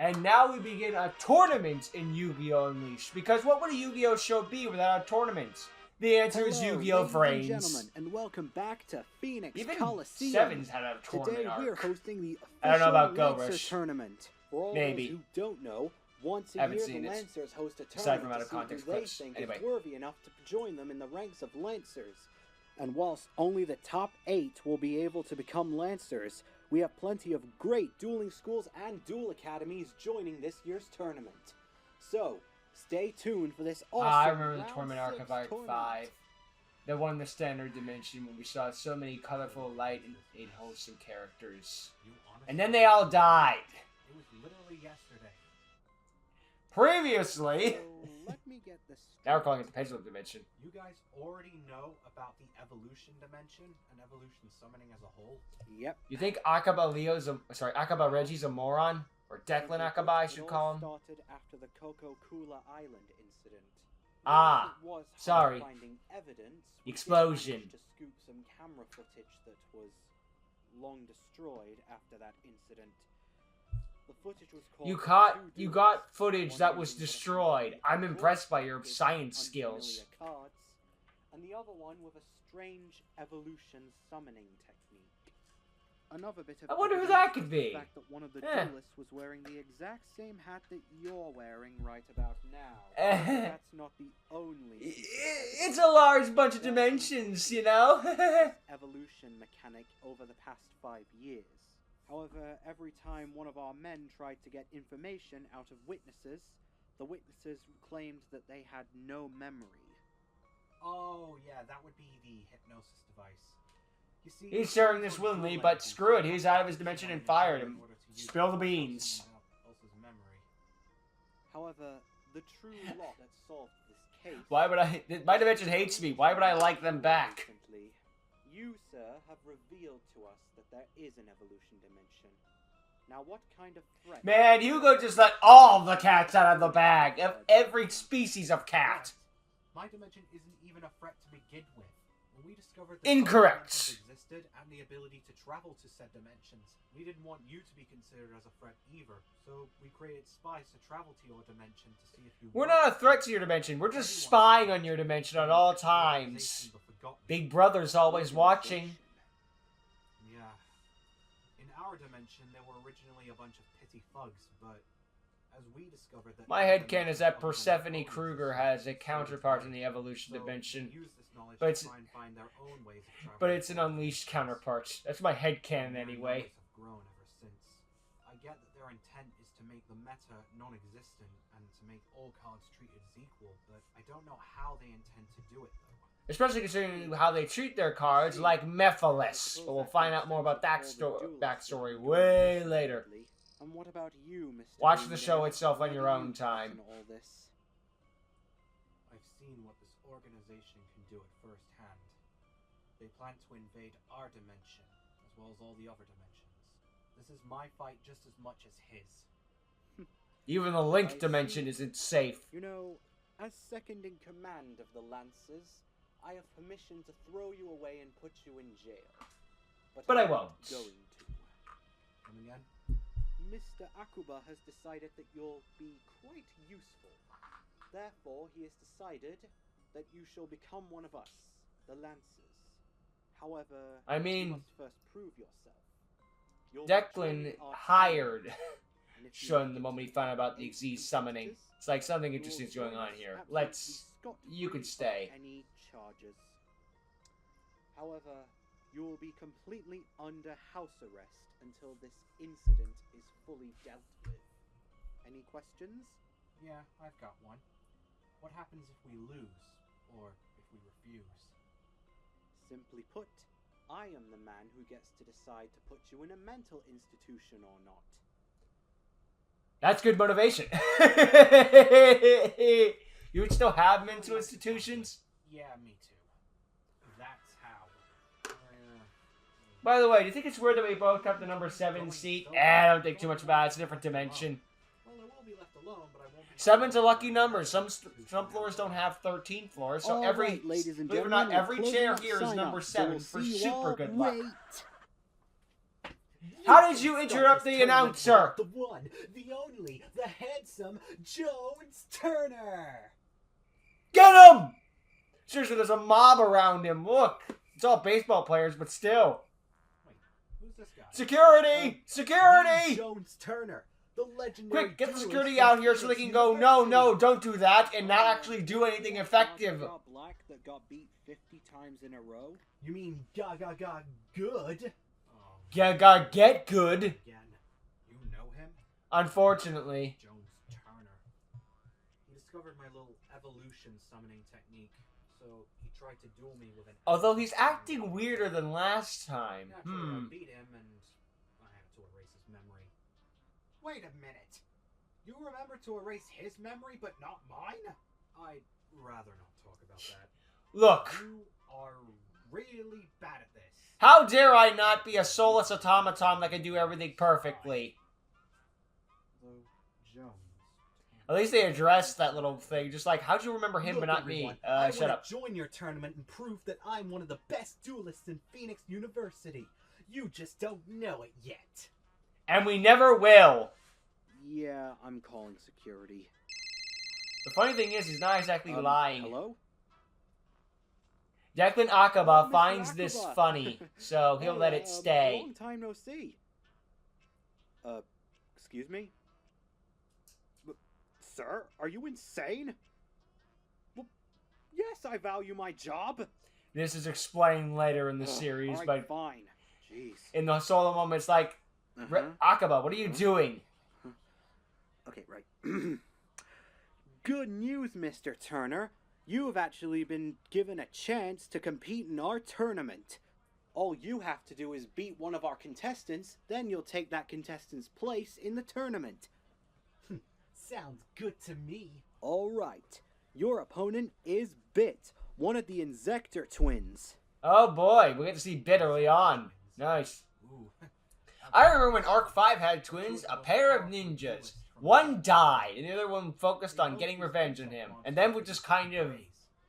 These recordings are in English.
And now we begin a tournament in Yu-Gi-Oh! Unleashed. Because what would a Yu-Gi-Oh! Show be without a tournament? The answer is Yu-Gi-Oh! Vrains. Gentlemen, and welcome back to Phoenix Even Coliseum. Sevens had a tournament Today arc. we're hosting the I don't know about official Go Lancers Rush. tournament. For all Maybe. those who don't know, once a Haven't year seen the it. Lancers host a Aside from tournament out to of see context who they clips. think Anyway. is worthy enough to join them in the ranks of Lancers. And whilst only the top 8 will be able to become Lancers, we have plenty of great dueling schools and duel academies joining this year's tournament. So, stay tuned for this awesome I remember the round tournament arc 6 of Arc tournament. 5. The one in the standard dimension when we saw so many colorful, light, and wholesome characters. And then they all died. It was literally yesterday. Previously... So, let me get this Now we're calling it the Pendulum Dimension. You guys already know about the evolution dimension and evolution summoning as a whole? Yep. You think Akaba Reggie's a moron? Or Declan Akaba, I should call him? It all started after the Coca-Cola Island incident. Ah, Whilst it was hard sorry. finding evidence, we did Explosion. manage to scoop some camera footage that was long destroyed after that incident. The footage was called You got footage that was destroyed. I'm impressed by your science skills. Cards, and the other one with a strange evolution summoning technique. Another bit of I wonder who evidence that could was be. The fact that one of the Eh. duelists was wearing the exact same hat that you're wearing right about now. That's not the only. It's a large bunch of dimensions, you know? Evolution mechanic over the past 5 years. However, every time one of our men tried to get information out of witnesses, the witnesses claimed that they had no memory. Oh, yeah, that would be the hypnosis device. You see, He's sharing this willingly, but screw it, he's out of his dimension and fired him. Spill the beans. However, the true law that solved this case... Why would I... My dimension hates me. Why would I like them back? Recently, you, sir, have revealed to us that there is an evolution dimension. Now, what kind of threat... Man, Hugo just let all the cats out of the bag. Of every species of cat. My dimension isn't even a threat to begin with. When we discovered that Incorrect. other dimensions existed and the ability to travel to said dimensions, we didn't want you to be considered as a threat either. So we created spies to travel to your dimension to see if you... We're not a threat to your dimension. We're just spying on your dimension at all times. Big Brother's always watching. Yeah. In our dimension, there were originally a bunch of petty thugs, but as we discovered that... My headcanon is that Persephone Kruger has a counterpart in the evolution dimension. But it's- But it's an unleashed counterpart. That's my headcanon anyway. I get that their intent is to make the meta non-existent and to make all cards treated as equal, but I don't know how they intend to do it though. Especially considering how they treat their cards like Mephiles. But we'll find out more about that backstory way later. And what about you, Mr. Watch the Bingo? show itself on Where your do own you fit time. in all this? I've seen what this organization can do at first hand. They plan to invade our dimension, as well as all the other dimensions. This is my fight just as much as his. Even the Link dimension isn't safe. You know, as second in command of the Lancers, I have permission to throw you away and put you in jail. But I I'm not won't. going to. Come again? Mr. Akuba has decided that you'll be quite useful. Therefore, he has decided that you shall become one of us, the Lancers. However, I mean, you must first prove yourself. You'll be Declan joining our hired team, and if you Shun the moment he found out about the refuse Xyz to summoning. practice, It's like something you will interesting is going join on us here. absolutely Let's... scot-free You can of stay. Any charges. However, you will be completely under house arrest until this incident is fully dealt with. Any questions? Yeah, I've got one. What happens if we lose, or if we refuse? Simply put, I am the man who gets to decide to put you in a mental institution or not. That's good motivation. You would still have mental institutions? Yeah, me too. That's how. By the way, do you think it's weird that we both have the number 7 seat? I don't think too much about it. It's a different dimension. Well, I will be left alone, but I won't be... 7's a lucky number. Some floors don't have 13 floors, so All every... right, ladies and believe it or gentlemen, not, we're every closing chair up here is sign-up, number so 7 we'll for see you super all. good luck. Wait. How did you interrupt the announcer? The one, the only, the handsome Jones Turner. Get him! Seriously, there's a mob around him. Look, it's all baseball players, but still. Wait, who's this guy? Security! Security! Jones Turner, the legendary. Quick, get the duelist security from out here so they can go, no, no, don't do that, and not Oh, actually do anything effective. Got Black that got beat 50 times in a row? You mean good? Oh, Get good. again. You know him? Unfortunately. Jones Turner. He discovered my little evolution summoning technique, so he tried to duel me with an. Although he's acting weirder than last time. Naturally, I beat him, and I had to erase his memory. Wait a minute. You remember to erase his memory, but not mine? I'd rather not talk about that. Look, You are really bad at this. how dare I not be a soulless automaton that can do everything perfectly? Though Jones. At least they addressed that little thing. Just like, how'd you remember him Look, but not everyone, me? I Shut wanna up. join your tournament and prove that I'm one of the best duelists in Phoenix University. You just don't know it yet. And we never will. Yeah, I'm calling security. The funny thing is, he's not exactly lying. Hello? Declan Akaba Oh, Mr. finds this Akaba. funny, so he'll let it stay. Long time no see. Excuse me? Sir, are you insane? Well, yes, I value my job. This is explained later in the series, All but right, fine. Jeez. in the solo moment, it's like, Akaba, what are you doing? Okay, right. Good news, Mr. Turner. You have actually been given a chance to compete in our tournament. All you have to do is beat one of our contestants, then you'll take that contestant's place in the tournament. Sounds good to me. All right. Your opponent is Bit, one of the Insector twins. Oh boy, we get to see Bit early on. Nice. Ooh. I remember when Arc 5 had twins, a pair of ninjas. One died, and the other one focused on getting revenge on him. And then we're just kind of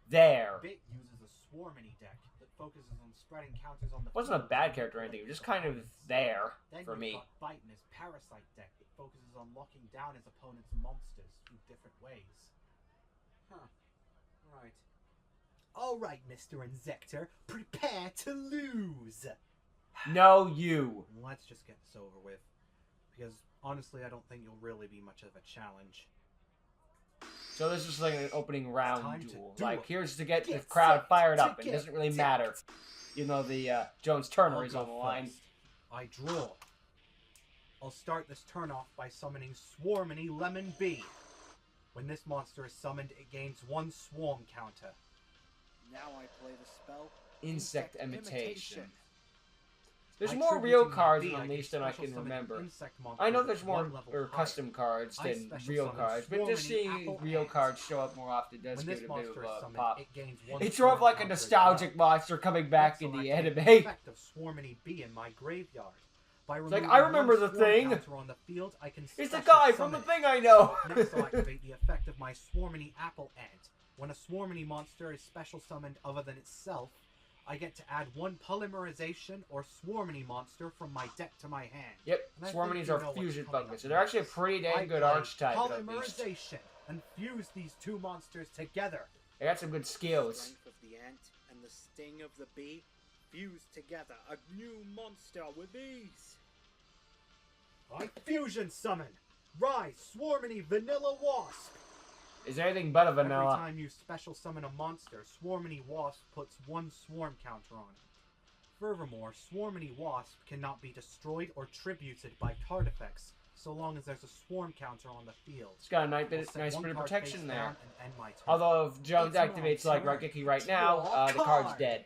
there. Bit uses a Swarmany deck that focuses on spreading counters on the Wasn't a field bad to character or anything, it was just control kind of opponents. there Then for you've me. got Bite in his Parasite deck that focuses on locking down his opponent's monsters through different ways. Huh. Right. Alright, Mr. Insector, prepare to lose! No, you. Let's just get this over with. Because, honestly, I don't think you'll really be much of a challenge. So this is like an opening Time round to duel. duel. Like, here's to get the Get crowd set fired to up. It get doesn't really set. matter. You know, the Jones Turner I'll is go on the line. first. I draw. I'll start this turn off by summoning Swarmany Lemon Bee. When this monster is summoned, it gains 1 swarm counter. Now I play the spell Insect imitation. There's By more tributing real my cards bee, in I Unleashed can than I special can summon an remember. insect monster I know that's there's more 1 level or higher. custom cards I than special real summon cards, but just Swarmany seeing Apple real Ants. cards show up more often does When give this it a bit monster of is a summoned, pop. it gains 1 It's sort of swarm like a counter as nostalgic well. monster coming back in Also, the I can anime. use the effect of Swarmany Bee in my graveyard. By like, removing I remember 1 the swarm thing. counter on the field, I can It's the special guy from the summon it. thing I know. Next, I'll activate the effect of my Swarmany Apple Ant. When a Swarmany monster is special summoned other than itself, I get to add 1 polymerization or Swarmany monster from my deck to my hand. Yep, And I think Swarmanies you are know what's fusion coming focus, up so they're actually a next. pretty I dang good play archetype at least. Polymerization and fuse these 2 monsters together. They got some good skills. Strength of the ant and the sting of the bee fused together a new monster with ease. I fusion summon! Rise, Swarmany Vanilla Wasp! Is there anything but a Every vanilla? time you special summon a monster, Swarmany Wasp puts 1 swarm counter on it. Furthermore, Swarmany Wasp cannot be destroyed or tributed by card effects, so long as there's a swarm counter on the field. It's got a nice I'll bit, set nice 1 bit of card protection face there. down and end my turn. Although if Jones It's my activates like turn. Raigeki right now, Draw a the card's card. dead.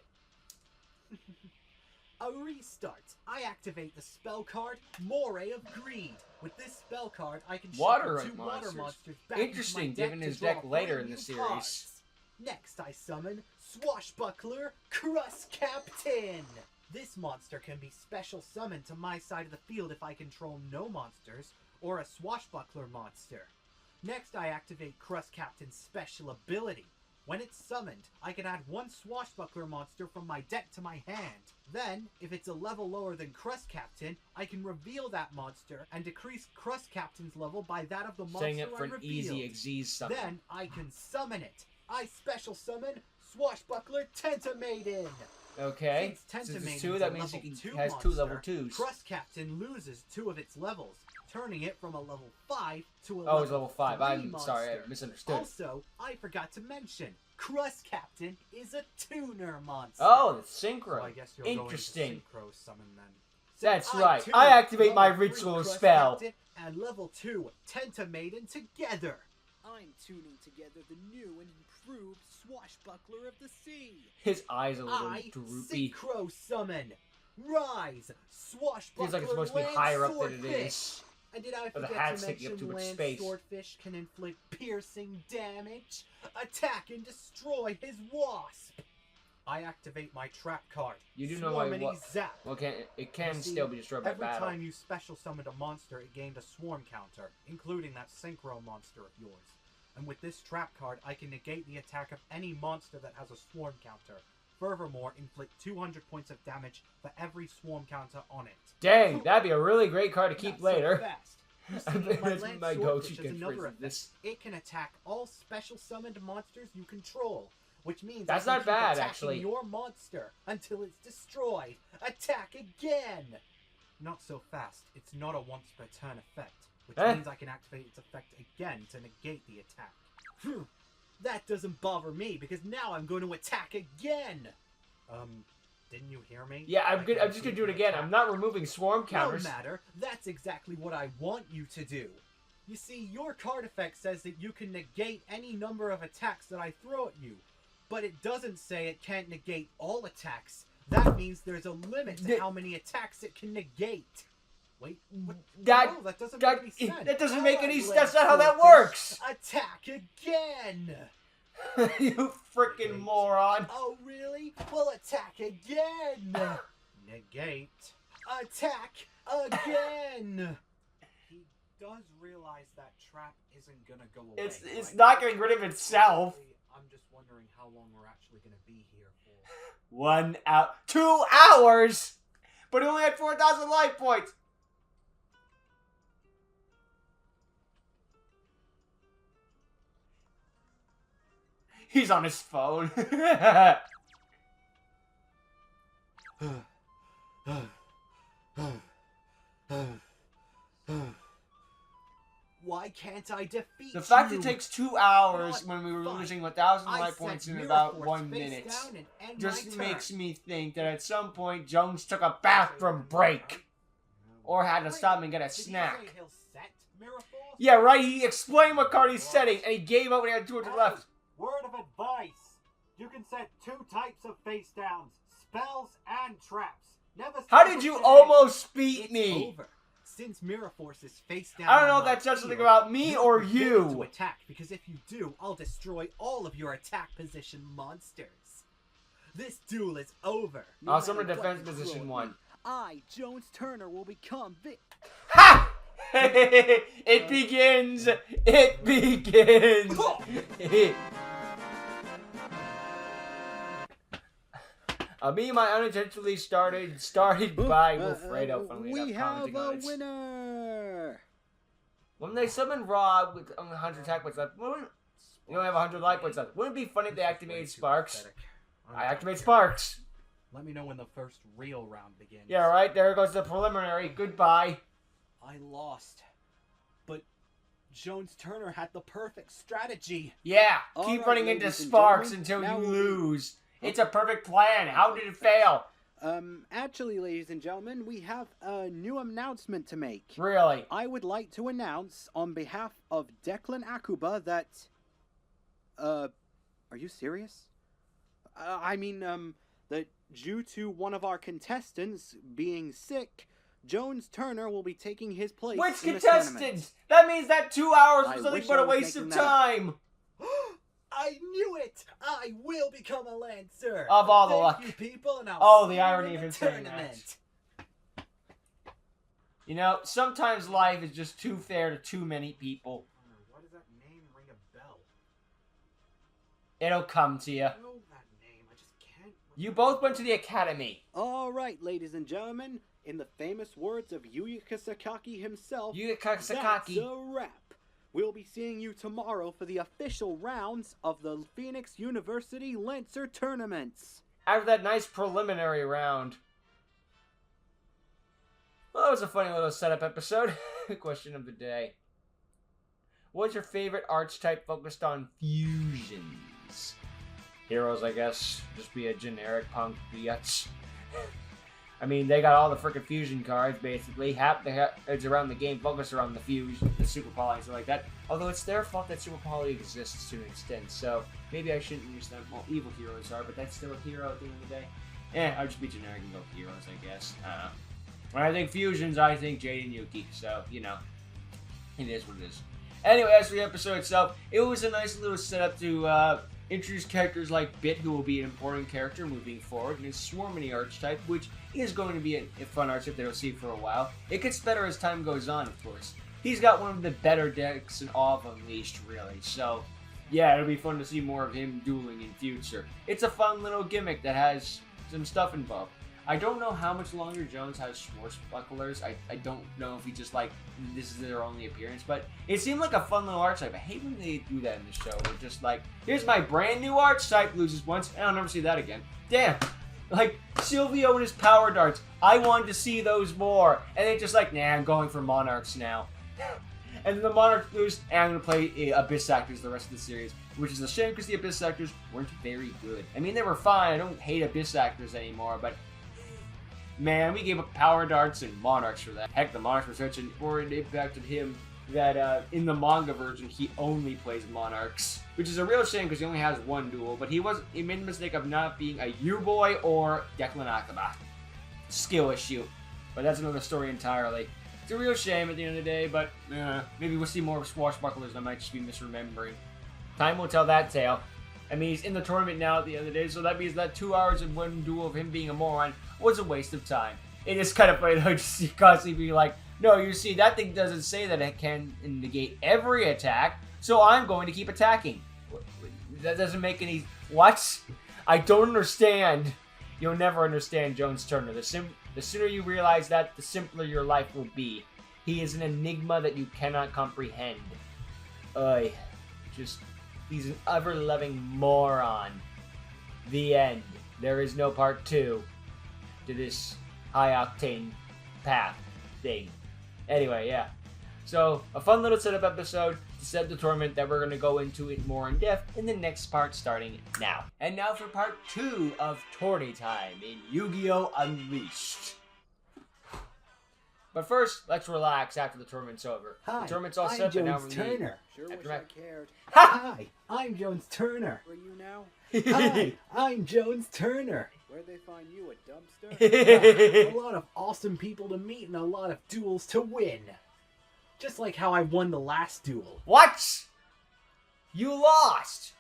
A restart. I activate the spell card Moray of Greed. With this spell card, I can Water shuffle 2 water monsters. monsters back into Interesting, my deck given to his draw deck later 3 in the new series. cards. Next, I summon Swashbuckler Crust Captain. This monster can be special summoned to my side of the field if I control no monsters or a Swashbuckler monster. Next, I activate Crust Captain's special ability. When it's summoned, I can add one Swashbuckler monster from my deck to my hand. Then, if it's a level lower than Crust Captain, I can reveal that monster and decrease Crust Captain's level by that of the monster Saying it for I an revealed. easy Xyz summon. Then, I can summon it. I special summon Swashbuckler Tentamaiden. Okay. Since Since Tentamaiden's it's 2, a that means level he 2 has 2 level monster, 2s. Crust Captain loses 2 of its levels, turning it from a level 5 to a Oh, it's level 5. 3 I'm monster. sorry, I misunderstood. Also, I forgot to mention, Crust Captain is a tuner monster. Oh, the synchro. So I guess you're Interesting. going to synchro summon then. That's So right. too, I activate my level 3 ritual Crust spell. Captain and level 2 Tentamaiden together. I'm tuning together the new and improved Swashbuckler of the Sea. His eyes are a little I droopy. synchro summon. Rise, Swashbuckler. Feels like it's supposed to be land higher up than it swordfish. is. And did I But the forget hat's to taking up mention too much land space. swordfish can inflict piercing damage, attack and destroy his wasp? I activate my trap card. You do know why Swarmity Zap. Well, it can You see, still be destroyed by every battle. time you special summoned a monster, it gained a swarm counter, including that synchro monster of yours. And with this trap card, I can negate the attack of any monster that has a swarm counter. Furthermore, inflict 200 points of damage for every swarm counter on it. Dang, that'd be a really great card to keep Not later. So fast. You see, my That's land my swordfish go-to has another catchphrase. effect. This. It can attack all special summoned monsters you control, which means That's I can not keep bad, attacking actually. your monster until it's destroyed. Attack again. Not so fast. It's not a once per turn effect, which means I can activate its effect again to negate the attack. That doesn't bother me because now I'm going to attack again. Didn't you hear me? Yeah, I'm good. I'm just gonna do it again. I'm not removing swarm counters. No matter. That's exactly what I want you to do. You see, your card effect says that you can negate any number of attacks that I throw at you, but it doesn't say it can't negate all attacks. That means there's a limit to how many attacks it can negate. Wait, what? That No, that doesn't make any sense. That doesn't make any sense. Alright, That's not how that Swordfish, works. Attack again. You freaking moron. Oh, really? Well, attack again. Negate. Attack again. He does realize that trap isn't gonna go away. It's right? not getting rid of itself. I'm just wondering how long we're actually gonna be here for. 1 hour, 2 hours, but he only had 4,000 life points. He's on his phone. Why can't I defeat The fact you? it takes 2 hours Not when we were fun. losing 1,000 I life set points in Mirror about Force 1 face minute down and end just my makes turn. me think that at some point Jones took a bathroom break or had to stop and get a Did he snack. say he'll set Mirror Force? Yeah, right. He explained what card he's setting, and he gave up when he had 200 left. Word of advice. You can set 2 types of face downs, spells and traps. Never How settle did you for almost beat It's me? over. Since Mirror Force is face down, I don't know on if my that says something field, about me or don't be able you. to attack, because if you do, I'll destroy all of your attack position monsters. This duel is over. No Summon matter what defense you position throw at 1. me, I, Jones Turner, will become Ha! It begins. It begins. Me and my unintentionally started by Wilfredo. Funnily We enough, have commenting on a it. winner. When they summon Rob with 100 attack points left, you only have 100 life points left. Wouldn't it be funny if they activated Sparks? I activate Sparks. Let me know when the first real round begins. Yeah, right. There goes the preliminary. Goodbye. I lost. But Jones Turner had the perfect strategy. Yeah, All keep right, running into ladies and Sparks gentlemen, until now you we'll be- lose. It's a perfect plan. How did it fail? Actually, ladies and gentlemen, we have a new announcement to make. Really? I would like to announce on behalf of Declan Akuba that, are you serious? That due to one of our contestants being sick, Jones Turner will be taking his place Which in the tournament. contestant? That means that 2 hours I was nothing wish but I a was waste of making that up. time. I knew it! I will become a Lancer! Of all the Thank luck. you, people, and I'll Oh, see the you irony in of the him saying tournament. You know, sometimes life is just too fair to too many people. Why does that name ring a bell? It'll come to you. I know that name. I just can't. You both went to the academy. All right, ladies and gentlemen, in the famous words of Yuya Sakaki himself, that's Sakaki. a wrap. We'll be seeing you tomorrow for the official rounds of the Phoenix University Lancer tournaments. After that nice preliminary round. Well, that was a funny little setup episode. Question of the day. What's your favorite archetype focused on fusions? Heroes, I guess. Just be a generic punk biatch. I mean, they got all the freaking fusion cards, basically. Half the cards around the game focus around the fusion, the Super Poly, and stuff like that. Although it's their fault that Super Poly exists to an extent, so maybe I shouldn't use them. Well, evil heroes are, but that's still a hero at the end of the day. I'll just be generic and go with heroes, I guess. When I think fusions, I think Jade and Yuki, so, you know, it is what it is. Anyway, as for the episode itself, it was a nice little setup to introduce characters like Bit, who will be an important character moving forward, and his Swarmony archetype, which is going to be a fun archetype that we'll see for a while. It gets better as time goes on, of course. He's got one of the better decks in all of Unleashed, really, so yeah, it'll be fun to see more of him dueling in future. It's a fun little gimmick that has some stuff involved. I don't know how much longer Jones has Schwarzbucklers. I don't know if he just, like, this is their only appearance, but it seemed like a fun little archetype. I hate when they do that in the show. They're just like, here's my brand new archetype, loses once, and I'll never see that again. Damn! Like, Silvio and his power darts. I wanted to see those more. And they're just like, nah, I'm going for Monarchs now. And then the Monarchs lose, and I'm going to play Abyss Actors the rest of the series. Which is a shame because the Abyss Actors weren't very good. I mean, they were fine. I don't hate Abyss Actors anymore, but man, we gave up Power Darts and Monarchs for that. Heck, the Monarchs were such an impacted him that in the manga version, he only plays Monarchs. Which is a real shame because he only has one duel, but he made the mistake of not being a U-Boy or Declan Akaba. Skill issue. But that's another story entirely. It's a real shame at the end of the day, but maybe we'll see more of Swashbucklers and I might just be misremembering. Time will tell that tale. I mean, he's in the tournament now at the end of the day, so that means that 2 hours of one duel of him being a moron was a waste of time. It is kind of funny though, just see constantly be like, no, you see, that thing doesn't say that it can negate every attack, so I'm going to keep attacking. That doesn't make any... What? I don't understand. You'll never understand Jones Turner. The sooner you realize that, the simpler your life will be. He is an enigma that you cannot comprehend. He's an ever-loving moron. The end. There is no part 2 to this high-octane path thing. Anyway, yeah. So, a fun little setup episode to set the tournament that we're going to go into it more in depth in the next part starting now. And now for part 2 of Tourney time in Yu-Gi-Oh! Unleashed. But first, let's relax after the tournament's over. Hi, the tournament's all I'm set, but now Jones we're Turner. Sure wish After I that- cared. Hi, I'm Jones Turner. Where are you now? Hi, I'm Jones Turner. Where'd they find you, a dumpster? A lot of awesome people to meet and a lot of duels to win. Just like how I won the last duel. What? You lost!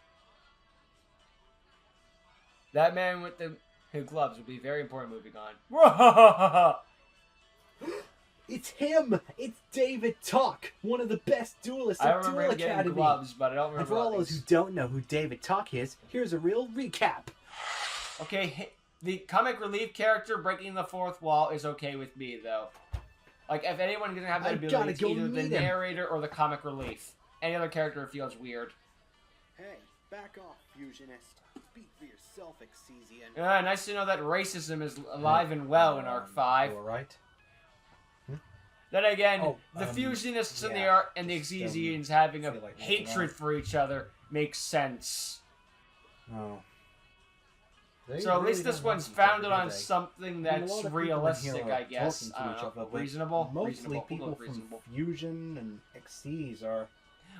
That man with the gloves will be very important moving on. It's him! It's David Tuck, one of the best duelists I at remember Duel him getting Academy. gloves, but I don't remember And for all those who things. don't know who David Tuck is, here's a real recap. Okay, the comic relief character breaking the fourth wall is okay with me, though. Like, if anyone doesn't have that I ability, gotta it's go either the meet him. narrator or the comic relief. Any other character feels weird. Hey, back off, fusionist. Speak for yourself, Exesian. Nice to know that racism is alive and well in Arc 5. You alright? Then again, Oh, the fusionists and the yeah, art and the just, Exesians having a feel like looking hatred out. for each other makes sense. Oh. So at least this one's founded on something that's realistic, I guess. Reasonable? Mostly Reasonable. people We'll go from with reasonable. Fusion and Xyz are...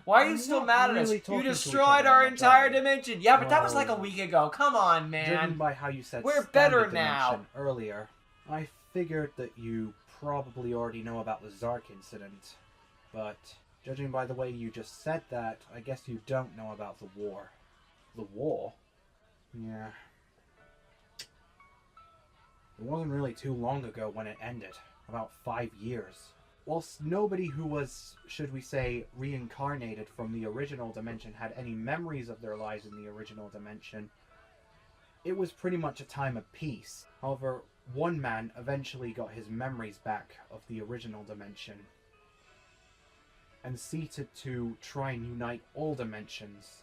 Why are you I'm still not mad at really us? You talking to each destroyed other our on that entire level. dimension. Yeah, but that was like a No. week ago. Come on, Judging man. by how you said We're standard better now. dimension earlier, I figured that you probably already know about the Zark incident. But judging by the way you just said that, I guess you don't know about the war. The war? Yeah. It wasn't really too long ago when it ended. About 5 years. whilst nobody who was, should we say, reincarnated from the original dimension had any memories of their lives in the original dimension, it was pretty much a time of peace. However, one man eventually got his memories back of the original dimension and seated to try and unite all dimensions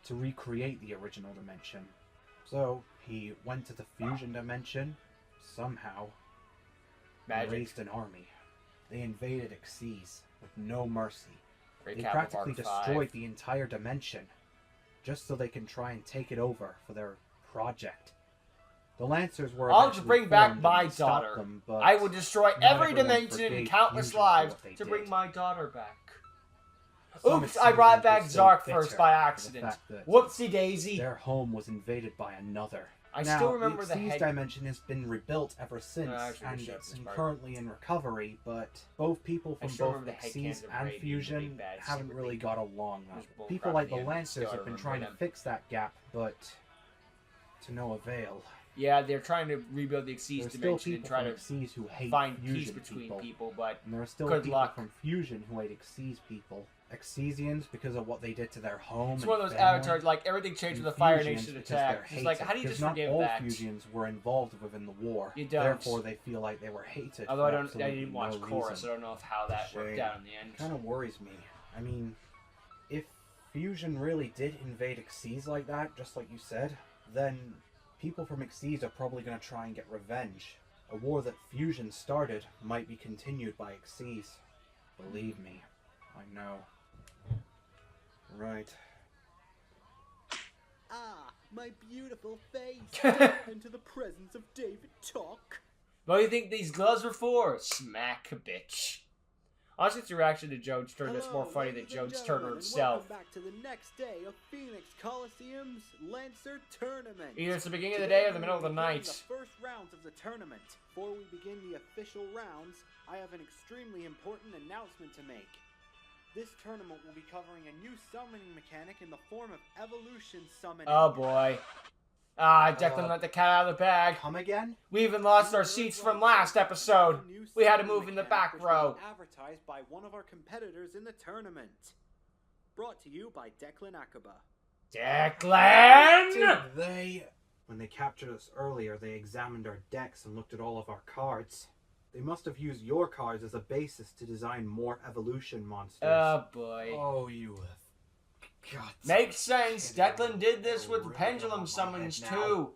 to recreate the original dimension. So he went to the fusion dimension somehow and raised an army. They invaded Xyz with no mercy. They practically destroyed the entire dimension just so they can try and take it over for their project. The Lancers were I'll just bring back my daughter. Them, but I would destroy every everyone dimension and forgave countless Fusion for lives what they to did. bring my daughter back. Some Oops, I brought back Xyzians Zark were so first by bitter accident. for the fact that Whoopsie daisy. their home was invaded by another. I Now, still remember the Xyz head. dimension has been rebuilt ever since, actually, and we should have it's this part. currently in recovery, but both people I from still both remember the head Xyz cans of and Ray being Fusion really bad, haven't secretly. really got along. It was bull People crap like at the end, Lancers still have been remember trying to them. fix that gap, but to no avail. Yeah, they're trying to rebuild the Xyz There's still dimension and people try from to Xyz who hate find Fusion peace between people, but and there are still good people luck. from Fusion who hate Xyz people. Xyzians because of what they did to their home. it's and one of those family, avatars, like everything changed and with the Fire Fusions Nation because attack. they're It's like, hated, how do you just because forgive not all that? Fusions were involved within the war. You don't. Therefore, they feel like they were hated. Although I for I absolutely didn't watch no Chorus, reason. I don't know how that worked Shame. out in the end. Kind of worries me. I mean, if Fusion really did invade Xyz like that, just like you said, then people from Xyz are probably going to try and get revenge. A war that Fusion started might be continued by Xyz. Believe me, I know. Right. Ah, my beautiful face. Step into the presence of David Talk. What do you think these gloves were for? Smack, bitch. Honestly, it's a reaction to Jones Turner that's more funny than ladies and Jones Turner gentlemen, and himself. Welcome back to the next day of Phoenix Coliseum's Lancer Tournament. Either it's the beginning of the Today day or the middle of the we begin night. The first rounds of the tournament. Before we begin the official rounds, I have an extremely important announcement to make. This tournament will be covering a new summoning mechanic in the form of evolution summoning. Oh boy. Ah, Declan let the cat out of the bag. Come again? We even lost our seats from last episode. We had to move in the back row. Advertised by one of our competitors in the tournament. Brought to you by Declan Akaba. Declan! When they captured us earlier, they examined our decks and looked at all of our cards. They must have used your cards as a basis to design more evolution monsters. Oh boy. Oh, you have got Makes sense. Declan did this with pendulum summons too.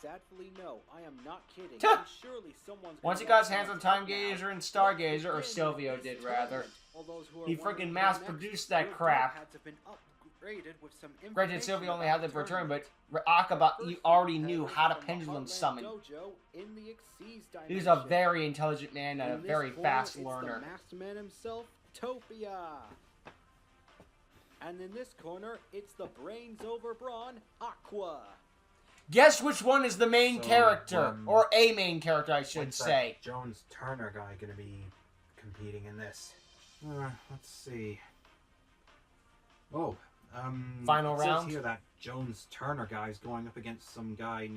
Sadly, no, I am not kidding. Tuh. And surely someone's Once he gonna got his hands on let Time someone Gazer know. and Stargazer, or Let's Silvio begin did this rather. tournament. All those who are He wondering freaking who mass next, produced that your crap. deck had to been upgraded with some Granted, information Silvio only about had them for a the turn, but tournament. Akaba First, already we knew have how to from the pendulum Heartland summon. Dojo in the Xyz He was a dimension. very intelligent man and a In this very corner, fast it's learner. The masked man himself, Topia. And in this corner, it's the brains over brawn, Aqua. Guess which one is the main So, character? Or a main character, I should When's that say. Jones Turner guy gonna be competing in this? Let's see. Oh, Final it says round? here that Jones Turner guy is going up against some guy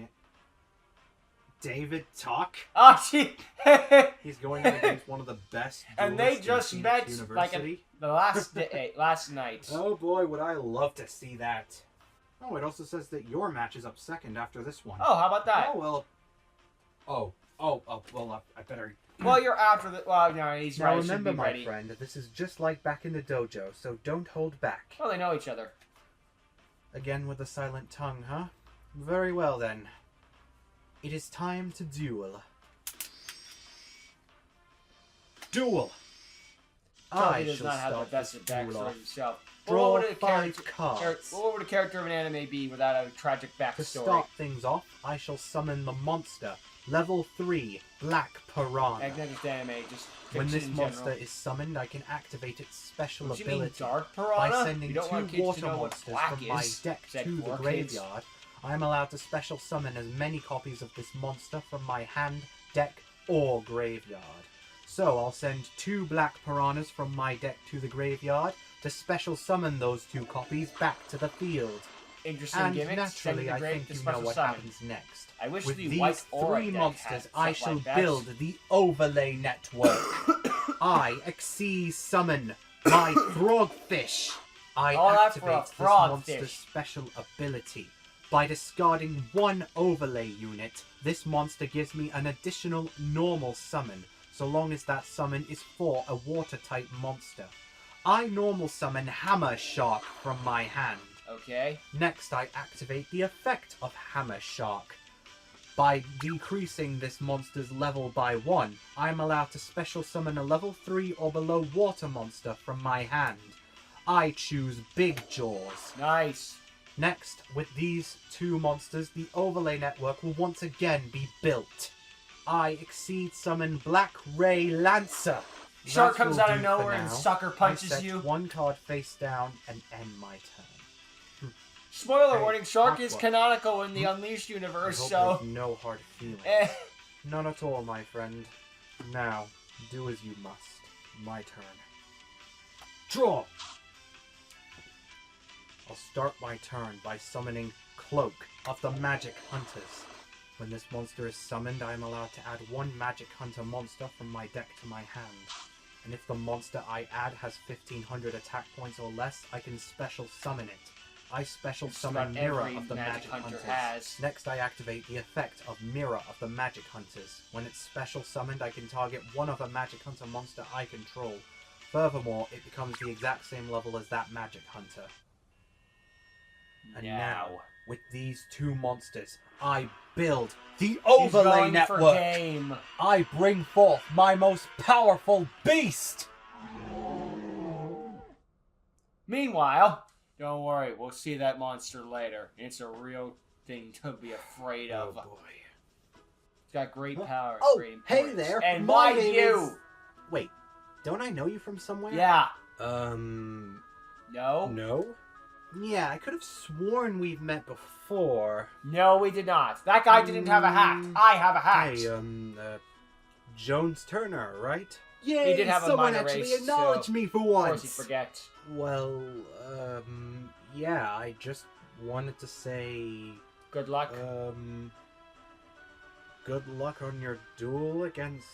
David Talk. Oh, gee. He's going up against one of the best. And they duelists in just Phoenix met University. the last day, last night. Oh boy, would I love to see that. Oh, it also says that your match is up second after this one. Oh, how about that? Oh, well. Well, I better... Well, you're after the. Well, no, he's Now right. Should remember, be my ready. friend, this is just like back in the dojo, so don't hold back. Well, they know each other. Again with the silent tongue, huh? Very well, then. It is time to duel. Duel! Probably I does shall not have the start best this backstory duel off. himself. Draw What would a 5 character- cards. What would a character of an anime be without a tragic To backstory? start things off, I shall summon the monster. Level 3, Black Piranha. Not just anime, just When fiction this in monster general. is summoned, I can activate its special What, you mean ability. Dark By Piranha? sending You don't want 2 kids water to know what monsters black from my is, deck said to the poor kids. graveyard, I am allowed to special summon as many copies of this monster from my hand, deck, or graveyard. So I'll send 2 black piranhas from my deck to the graveyard to special summon those 2 copies back to the field. Interesting And gimmicks. naturally, Send I the great think to you know special what summon. happens next. I wish With the these white aura 3 deck monsters, had I stuff shall like that. build the overlay network. I Xyz summon my Frogfish. I All that for a activate this frogfish. monster's special ability. By discarding one overlay unit, this monster gives me an additional normal summon, so long as that summon is for a water-type monster. I normal summon Hammer Shark from my hand. Okay. Next, I activate the effect of Hammer Shark. By decreasing this monster's level by 1, I am allowed to special summon a level 3 or below water monster from my hand. I choose Big Jaws. Nice. Next, with these two monsters, the overlay network will once again be built. I Xyz summon Black Ray Lancer. Shark That comes will out of do nowhere for and now. sucker punches I set you. one card face down and end my turn. Spoiler Hey, warning, Shark is Aqua. canonical in the Unleashed I universe, hope so... there's no hard feelings. Eh. None at all, my friend. Now, do as you must. My turn. Draw! I'll start my turn by summoning Cloak of the Magic Hunters. When this monster is summoned, I am allowed to add one Magic Hunter monster from my deck to my hand. And if the monster I add has 1500 attack points or less, I can special summon it. I special Just summon about Mirror every of the Magic Magic Hunter Hunters. has. Next, I activate the effect of Mirror of the Magic Hunters. When it's special summoned, I can target one other Magic Hunter monster I control. Furthermore, it becomes the exact same level as that Magic Hunter. And now, with these two monsters, I build the He's overlay going network. for game. I bring forth my most powerful beast. Meanwhile, don't worry, we'll see that monster later. It's a real thing to be afraid of. Oh boy. It's got great power. Oh, great hey importance. there. And My mind name you. is- Wait, don't I know you from somewhere? Yeah. No? No? Yeah, I could have sworn we've met before. No, we did not. That guy didn't have a hat. I have a hat. Hey, Jones Turner, right? He did have a someone minor actually race, acknowledged so me for Of course once. he forgets. Well, yeah, I just wanted to say, Good luck. good luck on your duel against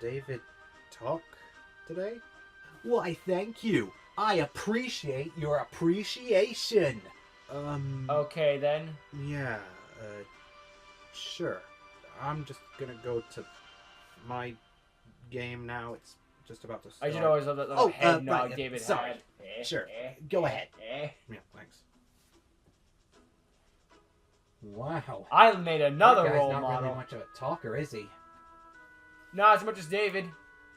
David Tuck today? Why, thank you. I appreciate your appreciation. Okay, then. Yeah, sure. I'm just gonna go to my game now. It's just about to start. I should always love that little head nod right, yeah, David sorry. had. Sure. Go ahead. Eh. Yeah, thanks. Wow. I made another That guy's role not model. really much of a talker, is he? Not as much as David.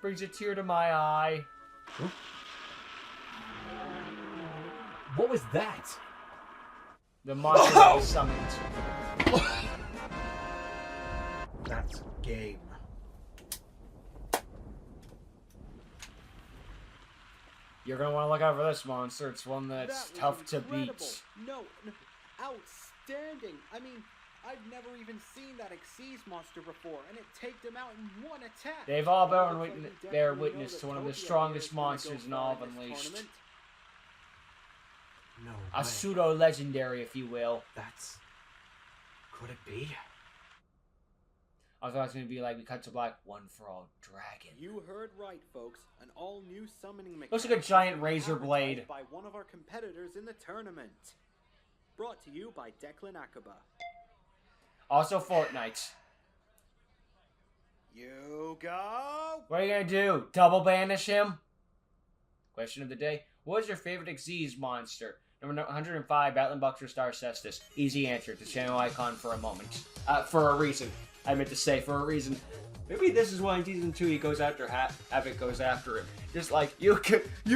Brings a tear to my eye. What was that? The monster that was summoned. That's game. You're gonna want to look out for this monster. It's one that's That was tough to incredible. beat. No, outstanding. I mean, I've never even seen that Xyz monster before, and it taked him out in one attack. They've all Well, been looks like we bear definitely know witness that to one of the Tokyo strongest is gonna go monsters in all of far in this Unleashed. tournament. No A way. pseudo-legendary, if you will. That's... Could it be? I thought it was gonna be like we cut to black, one for all dragon. You heard right, folks. An all-new summoning mechanic. Looks like a giant was razor advertised blade. by one of our competitors in the tournament. Brought to you by Declan Akaba. Also Fortnite. Yugioh! What are you gonna do? Double banish him? Question of the day. What is your favorite Xyz monster? Number 105, Battling Boxer Star Cestus. Easy answer. The channel icon for a moment. For a reason. I meant to say for a reason. Maybe this is why in Season 2 he goes after Havoc goes after him. Just like, you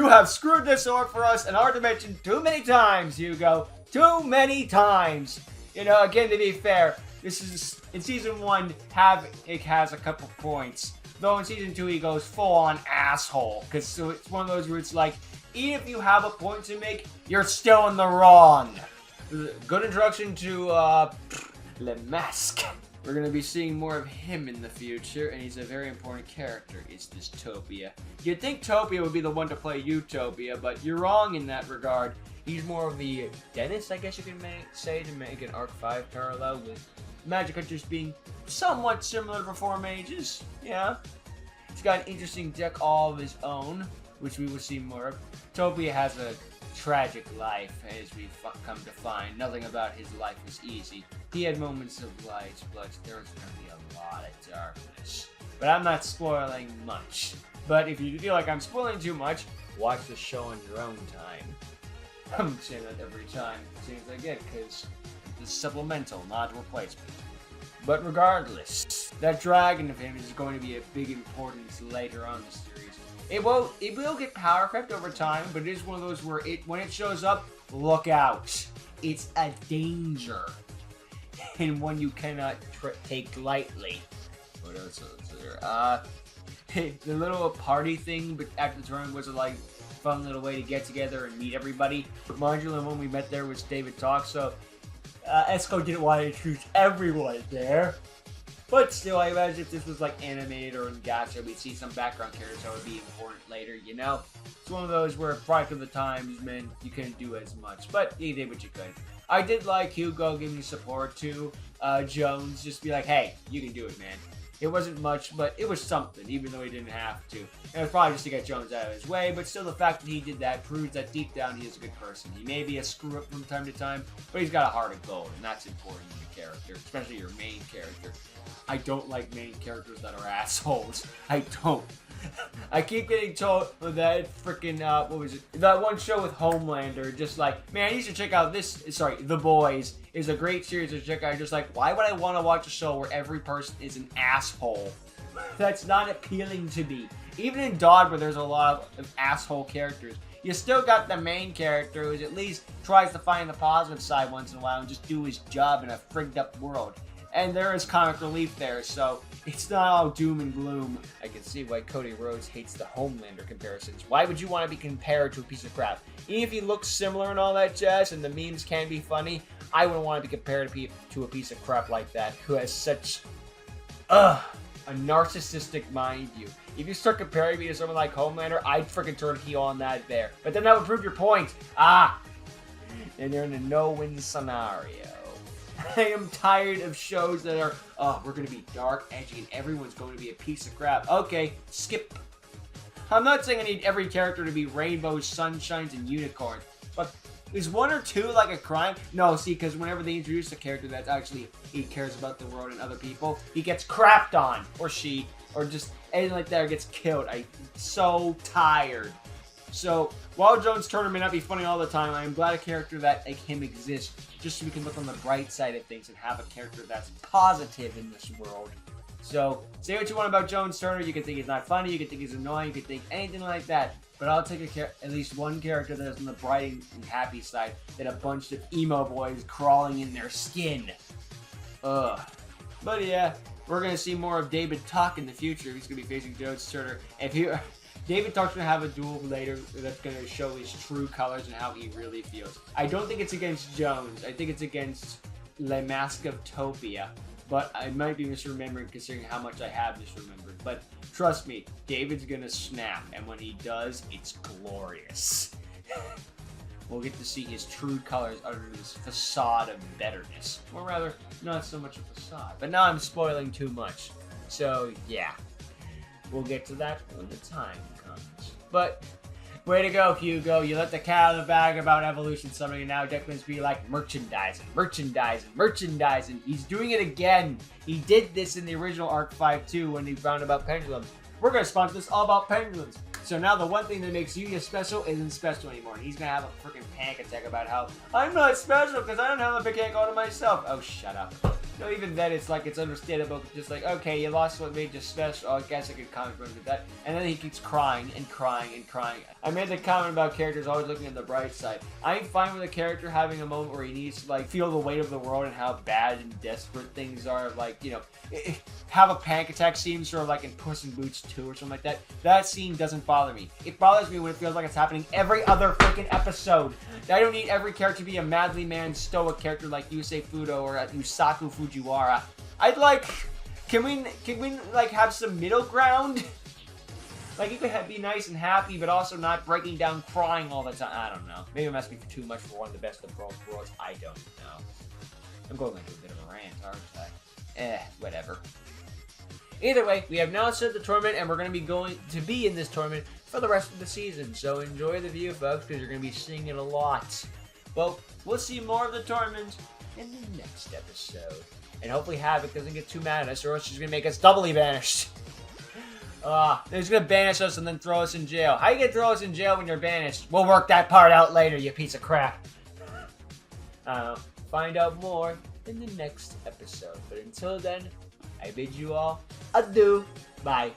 have screwed this over for us in our dimension too many times, Yugioh. Too many times. You know, again, to be fair, this is, in Season 1, Havoc has a couple points. Though in Season 2 he goes full-on asshole. Because so it's one of those where it's like, even if you have a point to make, you're still in the wrong. Good introduction to, Le Masque. We're going to be seeing more of him in the future, and he's a very important character, is this Topia. You'd think Topia would be the one to play Utopia, but you're wrong in that regard. He's more of the Dennis, I guess you can say, to make an Arc 5 parallel, with Magic Hunters being somewhat similar to Reform Mages, yeah. He's got an interesting deck all of his own, which we will see more of. Topia has a tragic life, as we come to find. Nothing about his life was easy. He had moments of light, but there was going to be a lot of darkness. But I'm not spoiling much. But if you feel like I'm spoiling too much, watch the show on your own time. I'm saying that every time it seems I get, because it's supplemental, not replacement. But regardless, that dragon of him is going to be a big importance later on in the series. It will get power crept over time, but it is one of those where when it shows up, look out. It's a danger. And one you cannot take lightly. What else is there? The little party thing but after the tournament was a fun little way to get together and meet everybody. Mind you, the one we met there was David Talk, so Esco didn't want to introduce everyone there. But still, I imagine if this was animated or in gacha, we'd see some background characters that would be important later, you know? It's one of those where product of the times meant you couldn't do as much, but you did what you could. I did like Hugo giving support to Jones, just be like, hey, you can do it, man. It wasn't much, but it was something, even though he didn't have to. And it was probably just to get Jones out of his way, but still the fact that he did that proves that deep down he is a good person. He may be a screw-up from time to time, but he's got a heart of gold, and that's important in a character, especially your main character. I don't like main characters that are assholes. I don't. I keep getting told that freaking, what was it? That one show with Homelander, just man, you should check out this, sorry, The Boys is a great series to check out. Just why would I want to watch a show where every person is an asshole? That's not appealing to me. Even in Dog, where there's a lot of asshole characters, you still got the main character who at least tries to find the positive side once in a while and just do his job in a frigged up world. And there is comic relief there, so it's not all doom and gloom. I can see why Cody Rhodes hates the Homelander comparisons. Why would you want to be compared to a piece of crap? Even if he looks similar and all that jazz, and the memes can be funny, I wouldn't want to be compared to a piece of crap like that, who has such, a narcissistic mind view. If you start comparing me to someone like Homelander, I'd freaking turn heel on that there. But then that would prove your point. And you're in a no-win scenario. I am tired of shows that are, we're going to be dark, edgy, and everyone's going to be a piece of crap. Okay, skip. I'm not saying I need every character to be rainbows, sunshines, and unicorns, but is one or two a crime? No, see, because whenever they introduce a character that's actually, he cares about the world and other people, he gets crapped on, or she, or just anything like that, or gets killed. I'm so tired. So, while Jones' Tourney may not be funny all the time, I am glad a character that like him exists, just so we can look on the bright side of things and have a character that's positive in this world. So, say what you want about Jones' Tourney. You can think he's not funny, you can think he's annoying, you can think anything like that. But I'll take at least one character that is on the bright and happy side than a bunch of emo boys crawling in their skin. Ugh. But yeah, we're going to see more of David Tuck in the future. He's going to be facing Jones' Tourney. David Tuck's going to have a duel later that's going to show his true colors and how he really feels. I don't think it's against Jones. I think it's against Le Masque of Topia. But I might be misremembering considering how much I have misremembered. But trust me, David's going to snap. And when he does, it's glorious. We'll get to see his true colors under this facade of betterness. Or rather, not so much a facade. But now I'm spoiling too much. So, yeah. We'll get to that when the time comes. But, way to go, Hugo. You let the cat out of the bag about evolution summoning, and now Declan's be like, merchandising, merchandising, merchandising. He's doing it again. He did this in the original Arc 5 too when he found about pendulums. We're going to sponsor this all about pendulums. So now the one thing that makes Yugioh special isn't special anymore. And he's going to have a freaking panic attack about how, I'm not special because I don't have a big cake all to myself. Oh, shut up. No, even then, it's like, it's understandable. Just like, okay, you lost what made you special. Oh, I guess I could comment with that. And then he keeps crying and crying and crying. I made the comment about characters always looking at the bright side. I'm fine with a character having a moment where he needs to, like, feel the weight of the world and how bad and desperate things are. Like, you know, have a panic attack scene, sort of like in Puss in Boots 2 or something like that. That scene doesn't bother me. It bothers me when it feels like it's happening every other freaking episode. I don't need every character to be a madly man stoic character like Yusei Fudo or Yusaku Fujiwara. I'd like, can we like have some middle ground? Like you could be nice and happy, but also not breaking down crying all the time. I don't know. Maybe I'm asking for too much for one of the best of both worlds. I don't know. I'm going into a bit of a rant, aren't I? Whatever. Either way, we have now set the tournament, and we're going to be going to be in this tournament for the rest of the season. So enjoy the view, folks, because you're going to be seeing it a lot. Well, we'll see more of the tournament in the next episode. And hopefully Havoc doesn't get too mad at us, or else she's going to make us doubly banished. He's going to banish us and then throw us in jail. How you going to throw us in jail when you're banished? We'll work that part out later, you piece of crap. Find out more in the next episode. But until then, I bid you all adieu. Bye.